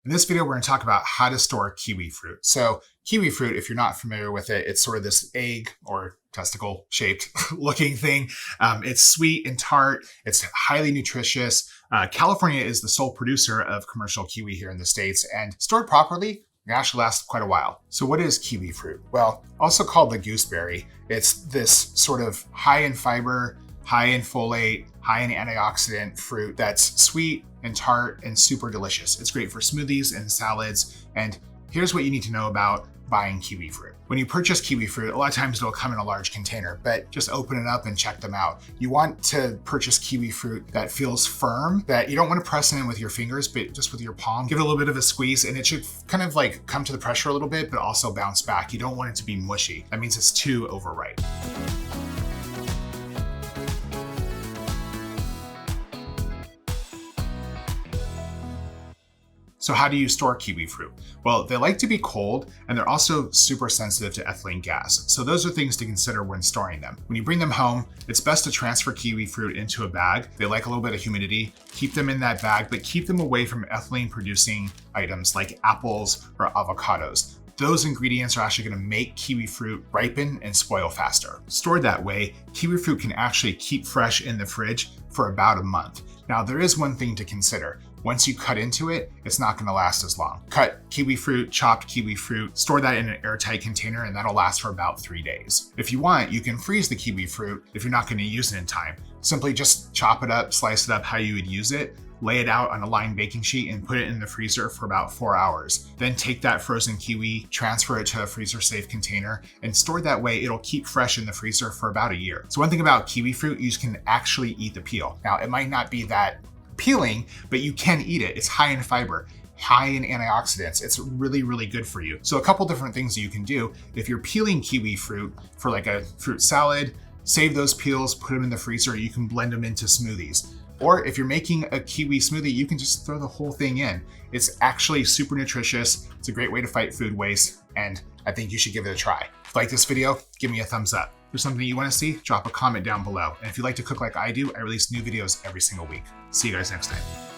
In this video, we're going to talk about how to store kiwi fruit. So kiwi fruit, if you're not familiar with it, it's sort of this egg or testicle shaped looking thing. It's sweet and tart. It's highly nutritious. California is the sole producer of commercial kiwi here in the States, and stored properly, it actually lasts quite a while. So what is kiwi fruit? Well, also called the gooseberry, it's this sort of high in fiber, high in folate, high in antioxidant fruit that's sweet and tart and super delicious. It's great for smoothies and salads. And here's what you need to know about buying kiwi fruit. When you purchase kiwi fruit, a lot of times it'll come in a large container, but just open it up and check them out. You want to purchase kiwi fruit that feels firm, that you don't want to press it in with your fingers, but just with your palm. Give it a little bit of a squeeze and it should kind of like come to the pressure a little bit, but also bounce back. You don't want it to be mushy. That means it's too overripe. So how do you store kiwi fruit? Well, they like to be cold and they're also super sensitive to ethylene gas. So those are things to consider when storing them. When you bring them home, it's best to transfer kiwi fruit into a bag. They like a little bit of humidity. Keep them in that bag, but keep them away from ethylene producing items like apples or avocados. Those ingredients are actually going to make kiwi fruit ripen and spoil faster. Stored that way, kiwi fruit can actually keep fresh in the fridge for about a month. Now, there is one thing to consider. Once you cut into it, it's not going to last as long. Cut kiwi fruit, chopped kiwi fruit, store that in an airtight container, and that'll last for about 3 days. If you want, you can freeze the kiwi fruit if you're not going to use it in time. Simply just chop it up, slice it up how you would use it, lay it out on a lined baking sheet and put it in the freezer for about 4 hours. Then take that frozen kiwi, transfer it to a freezer safe container, and store that way it'll keep fresh in the freezer for about a year. So one thing about kiwi fruit, you can actually eat the peel. Now, it might not be that appealing, but you can eat it. It's high in fiber, high in antioxidants. It's really, really good for you. So a couple different things you can do. If you're peeling kiwi fruit for like a fruit salad, save those peels, put them in the freezer. You can blend them into smoothies. Or if you're making a kiwi smoothie, you can just throw the whole thing in. It's actually super nutritious. It's a great way to fight food waste, and I think you should give it a try. If you like this video, give me a thumbs up. If there's something you want to see, drop a comment down below. And if you like to cook like I do, I release new videos every single week. See you guys next time.